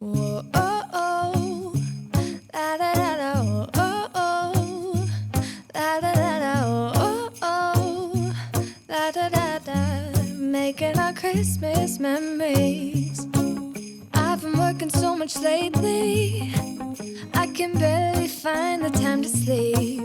Whoa, oh, oh. La, da, da, da, oh, oh, oh. La, da, da, da, oh, oh, oh. La, da, da, da. Making our Christmas memories. I've been working so much lately, I can barely find the time to sleep.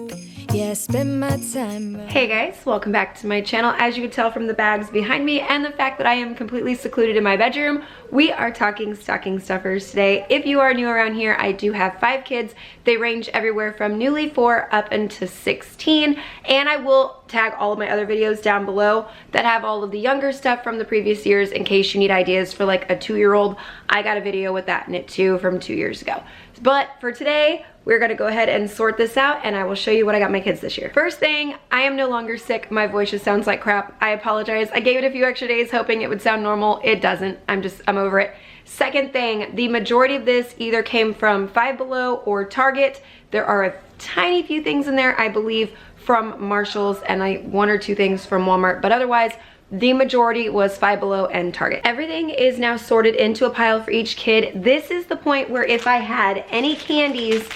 Yeah, I spend my time. Hey guys, welcome back to my channel. As you can tell from the bags behind me and the fact that I am completely secluded in my bedroom, we are talking stocking stuffers today. If you are new around here, I do have 5 kids. They range everywhere from newly 4 up into 16, and I will tag all of my other videos down below that have all of the younger stuff from the previous years in case you need ideas for like a 2-year-old. I got a video with that in it too from 2 years ago. But for today, we're gonna go ahead and sort this out and I will show you what I got my kids this year. First thing, I am no longer sick. My voice just sounds like crap. I apologize. I gave it a few extra days hoping it would sound normal. It doesn't. I'm over it. Second thing, the majority of this either came from Five Below or Target. There are a tiny few things in there, I believe, from Marshall's and like 1 or 2 things from Walmart, but otherwise, the majority was Five Below and Target. Everything is now sorted into a pile for each kid. This is the point where if I had any candies,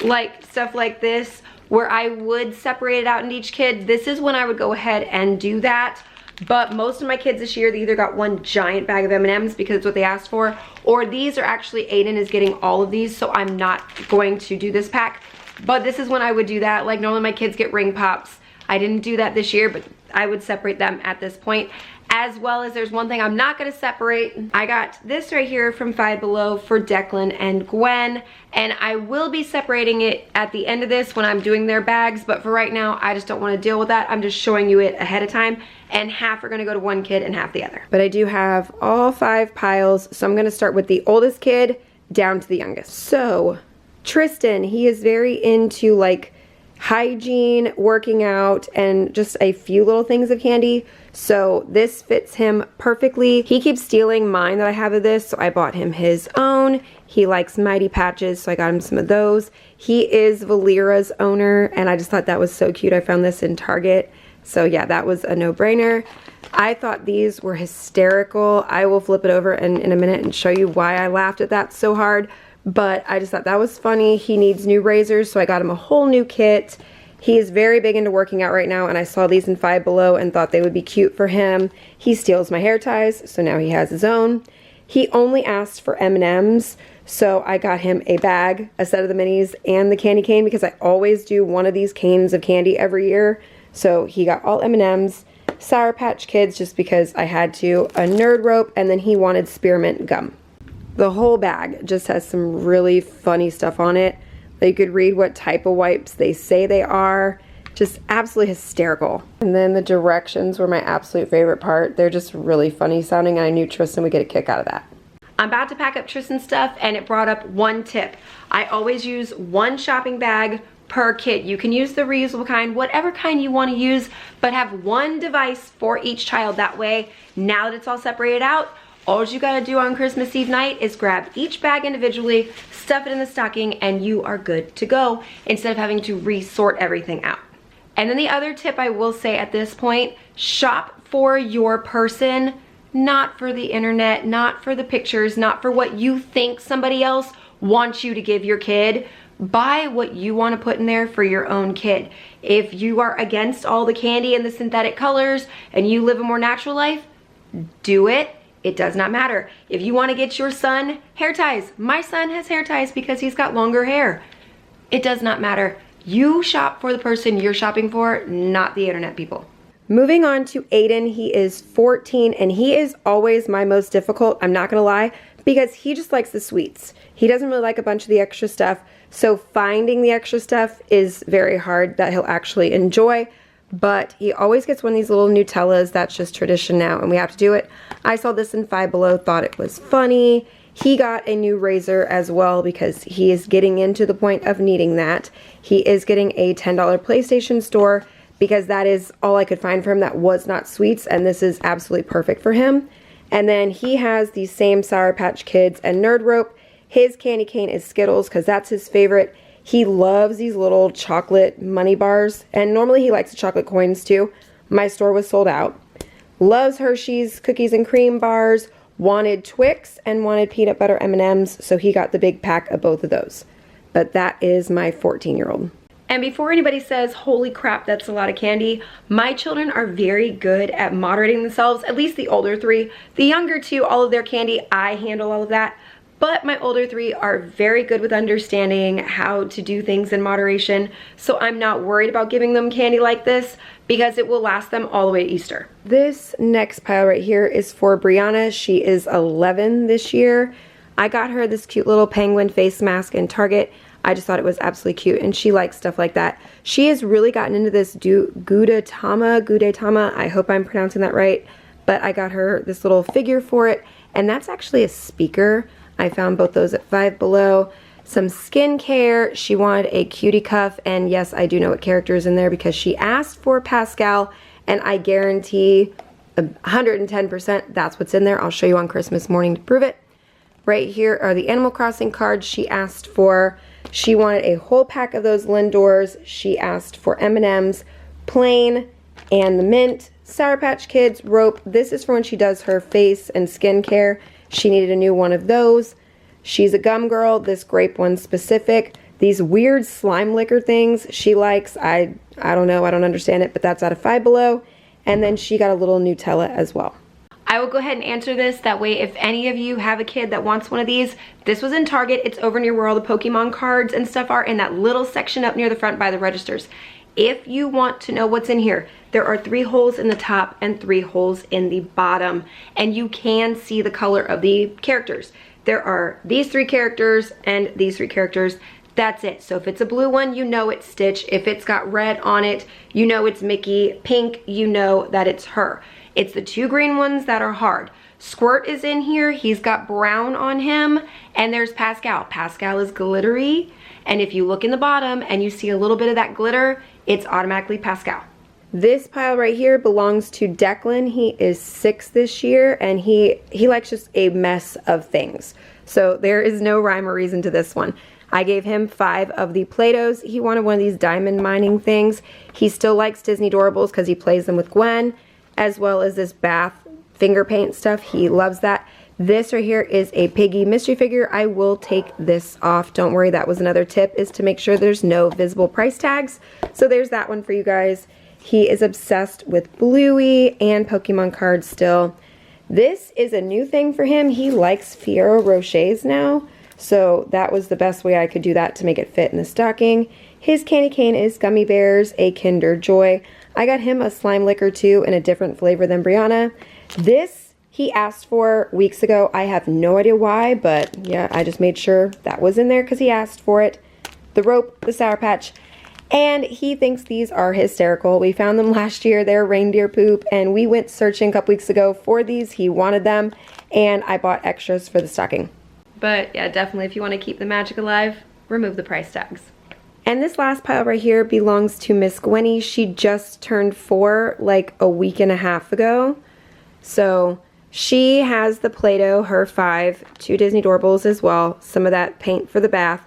like stuff like this, where I would separate it out into each kid, this is when I would go ahead and do that. But most of my kids this year, they either got one giant bag of M&Ms because it's what they asked for, or these are actually, Aiden is getting all of these, so I'm not going to do this pack. But this is when I would do that. Like normally my kids get ring pops. I didn't do that this year, but I would separate them at this point. As well as there's one thing I'm not gonna separate. I got this right here from Five Below for Declan and Gwen, and I will be separating it at the end of this when I'm doing their bags, but for right now, I just don't wanna deal with that. I'm just showing you it ahead of time, and half are gonna go to one kid and half the other. But I do have all 5 piles, so I'm gonna start with the oldest kid down to the youngest. So, Tristan, he is very into like hygiene, working out, and just a few little things of candy. So this fits him perfectly. He keeps stealing mine that I have of this, so I bought him his own. He likes Mighty Patches, so I got him some of those. He is Valera's owner, and I just thought that was so cute. I found this in Target. So yeah, that was a no-brainer. I thought these were hysterical. I will flip it over in a minute and show you why I laughed at that so hard. But I just thought that was funny. He needs new razors, so I got him a whole new kit. He is very big into working out right now, and I saw these in Five Below and thought they would be cute for him. He steals my hair ties, so now he has his own. He only asked for M&Ms, so I got him a bag, a set of the minis, and the candy cane because I always do one of these canes of candy every year. So he got all M&Ms, Sour Patch Kids just because I had to, a Nerd Rope, and then he wanted spearmint gum. The whole bag just has some really funny stuff on it. You could read what type of wipes they say they are. Just absolutely hysterical. And then the directions were my absolute favorite part. They're just really funny sounding, and I knew Tristan would get a kick out of that. I'm about to pack up Tristan's stuff, and it brought up one tip. I always use one shopping bag per kid. You can use the reusable kind, whatever kind you want to use, but have one device for each child. That way, now that it's all separated out, all you gotta do on Christmas Eve night is grab each bag individually, stuff it in the stocking, and you are good to go instead of having to resort everything out. And then the other tip I will say at this point, shop for your person, not for the internet, not for the pictures, not for what you think somebody else wants you to give your kid. Buy what you want to put in there for your own kid. If you are against all the candy and the synthetic colors and you live a more natural life, do it. It does not matter. If you want to get your son hair ties, my son has hair ties because he's got longer hair. It does not matter. You shop for the person you're shopping for, not the internet people. Moving on to Aiden, he is 14 and he is always my most difficult, I'm not gonna lie, because he just likes the sweets. He doesn't really like a bunch of the extra stuff, so finding the extra stuff is very hard that he'll actually enjoy. But he always gets one of these little Nutellas. That's just tradition now, and we have to do it. I saw this in Five Below, thought it was funny. He got a new razor as well because he is getting into the point of needing that. He is getting a $10 PlayStation store because that is all I could find for him that was not sweets, and this is absolutely perfect for him. And then he has the same Sour Patch Kids and Nerd Rope. His candy cane is Skittles because that's his favorite. He loves these little chocolate money bars, and normally he likes the chocolate coins too. My store was sold out. Loves Hershey's cookies and cream bars, wanted Twix and wanted peanut butter M&Ms, so he got the big pack of both of those. But that is my 14-year-old. And before anybody says, holy crap, that's a lot of candy, my children are very good at moderating themselves, at least the older 3. The younger 2, all of their candy, I handle all of that. But my older 3 are very good with understanding how to do things in moderation, so I'm not worried about giving them candy like this because it will last them all the way to Easter. This next pile right here is for Brianna. She is 11 this year. I got her this cute little penguin face mask in Target. I just thought it was absolutely cute, and she likes stuff like that. She has really gotten into this Gudetama, I hope I'm pronouncing that right, but I got her this little figure for it, and that's actually a speaker. I found both those at Five Below. Some skincare. She wanted a cutie cuff, and yes, I do know what character is in there because she asked for Pascal, and I guarantee 110% that's what's in there. I'll show you on Christmas morning to prove it. Right here are the Animal Crossing cards she asked for. She wanted a whole pack of those Lindors. She asked for M&Ms, plain, and the mint. Sour Patch Kids rope. This is for when she does her face and skincare. She needed a new one of those. She's a gum girl, this grape one specific. These weird slime liquor things she likes. I don't know, I don't understand it, but that's out of Five Below. And then she got a little Nutella as well. I will go ahead and answer this. That way, if any of you have a kid that wants one of these, this was in Target. It's over near where all the Pokemon cards and stuff are, in that little section up near the front by the registers. If you want to know what's in here, there are 3 holes in the top and 3 holes in the bottom, and you can see the color of the characters. There are these 3 characters and these 3 characters. That's it. So if it's a blue one, you know it's Stitch. If it's got red on it, you know it's Mickey. Pink, you know that it's her. It's the 2 green ones that are hard. Squirt is in here. He's got brown on him. And there's Pascal. Pascal is glittery. And if you look in the bottom and you see a little bit of that glitter, it's automatically Pascal. This pile right here belongs to Declan. He is 6 this year, and he likes just a mess of things. So there is no rhyme or reason to this one. I gave him 5 of the Play-Dohs. He wanted one of these diamond mining things. He still likes Disney Doorables because he plays them with Gwen, as well as this bath finger paint stuff. He loves that. This right here is a Piggy mystery figure. I will take this off. Don't worry, that was another tip, is to make sure there's no visible price tags. So there's that one for you guys. He is obsessed with Bluey and Pokemon cards still. This is a new thing for him. He likes Ferrero Rochers now. So that was the best way I could do that to make it fit in the stocking. His candy cane is Gummy Bears, a Kinder Joy. I got him a slime liquor too in a different flavor than Brianna. This he asked for weeks ago. I have no idea why, but yeah, I just made sure that was in there because he asked for it. The rope, the Sour Patch, and he thinks these are hysterical. We found them last year. They're reindeer poop, and we went searching a couple weeks ago for these. He wanted them, and I bought extras for the stocking. But yeah, definitely if you want to keep the magic alive, remove the price tags. And this last pile right here belongs to Miss Gwenny. She just turned 4 like a week and a half ago. So she has the Play-Doh, her 5, 2 Disney Doorables as well, some of that paint for the bath,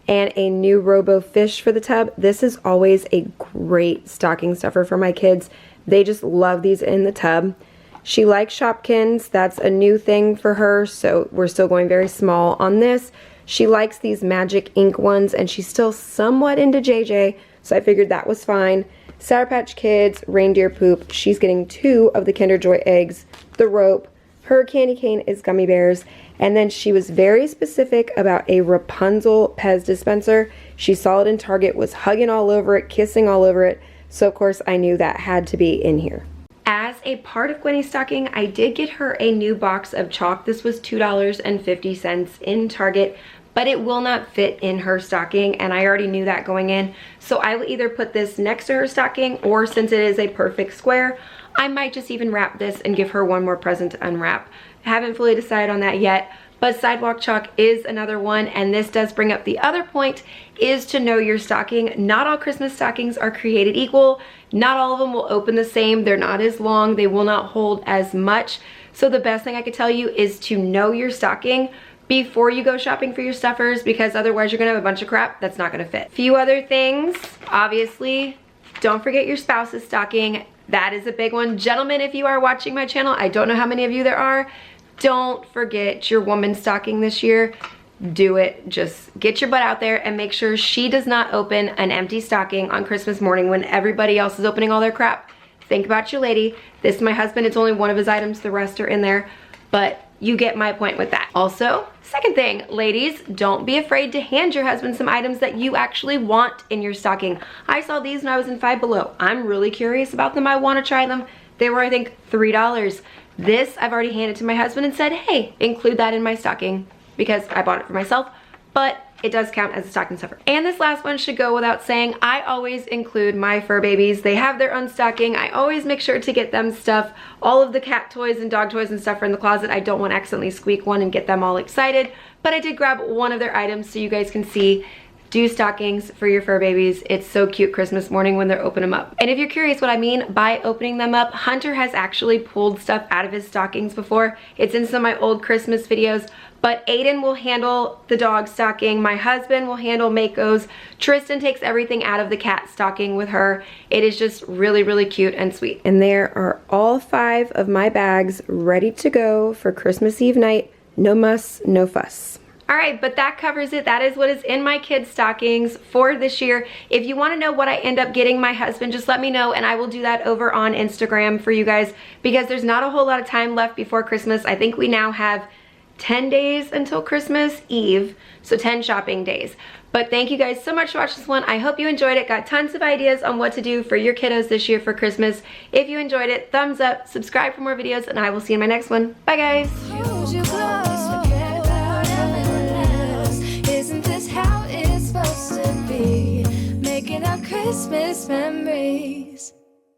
and a new Robo Fish for the tub. This is always a great stocking stuffer for my kids. They just love these in the tub. She likes Shopkins. That's a new thing for her, so we're still going very small on this. She likes these magic ink ones, and she's still somewhat into JJ, so I figured that was fine. Sour Patch Kids, reindeer poop. She's getting 2 of the Kinder Joy eggs, the rope. Her candy cane is Gummy Bears. And then she was very specific about a Rapunzel Pez dispenser. She saw it in Target, was hugging all over it, kissing all over it. So of course I knew that had to be in here. As a part of Gwenny's stocking, I did get her a new box of chalk. This was $2.50 in Target, but it will not fit in her stocking, and I already knew that going in. So I will either put this next to her stocking, or since it is a perfect square, I might just even wrap this and give her one more present to unwrap. I haven't fully decided on that yet, but sidewalk chalk is another one, and this does bring up the other point, is to know your stocking. Not all Christmas stockings are created equal. Not all of them will open the same. They're not as long. They will not hold as much. So the best thing I could tell you is to know your stocking before you go shopping for your stuffers, because otherwise you're gonna have a bunch of crap that's not gonna fit. Few other things, obviously, don't forget your spouse's stocking. That is a big one. Gentlemen, if you are watching my channel, I don't know how many of you there are, don't forget your woman's stocking this year. Do it. Just get your butt out there and make sure she does not open an empty stocking on Christmas morning when everybody else is opening all their crap. Think about your lady. This is my husband. It's only one of his items. The rest are in there. But you get my point with that. Also, second thing, ladies, don't be afraid to hand your husband some items that you actually want in your stocking. I saw these when I was in Five Below. I'm really curious about them. I want to try them. They were, I think, $3. This I've already handed to my husband and said, hey, include that in my stocking because I bought it for myself, but it does count as a stocking stuffer. And this last one should go without saying. I always include my fur babies. They have their own stocking. I always make sure to get them stuff. All of the cat toys and dog toys and stuff are in the closet. I don't want to accidentally squeak one and get them all excited, but I did grab one of their items so you guys can see. Do stockings for your fur babies. It's so cute Christmas morning when they're opening them up. And if you're curious what I mean by opening them up, Hunter has actually pulled stuff out of his stockings before. It's in some of my old Christmas videos, but Aiden will handle the dog stocking. My husband will handle Mako's. Tristan takes everything out of the cat stocking with her. It is just really, really cute and sweet. And there are all 5 of my bags ready to go for Christmas Eve night. No muss, no fuss. All right, but that covers it. That is what is in my kids' stockings for this year. If you want to know what I end up getting my husband, just let me know and I will do that over on Instagram for you guys because there's not a whole lot of time left before Christmas. I think we now have 10 days until Christmas Eve, so 10 shopping days. But thank you guys so much for watching this one. I hope you enjoyed it. Got tons of ideas on what to do for your kiddos this year for Christmas. If you enjoyed it, thumbs up, subscribe for more videos, and I will see you in my next one. Bye, guys. Hold you close, forget about everyone else. Isn't this how it's supposed to be? Making our Christmas memories.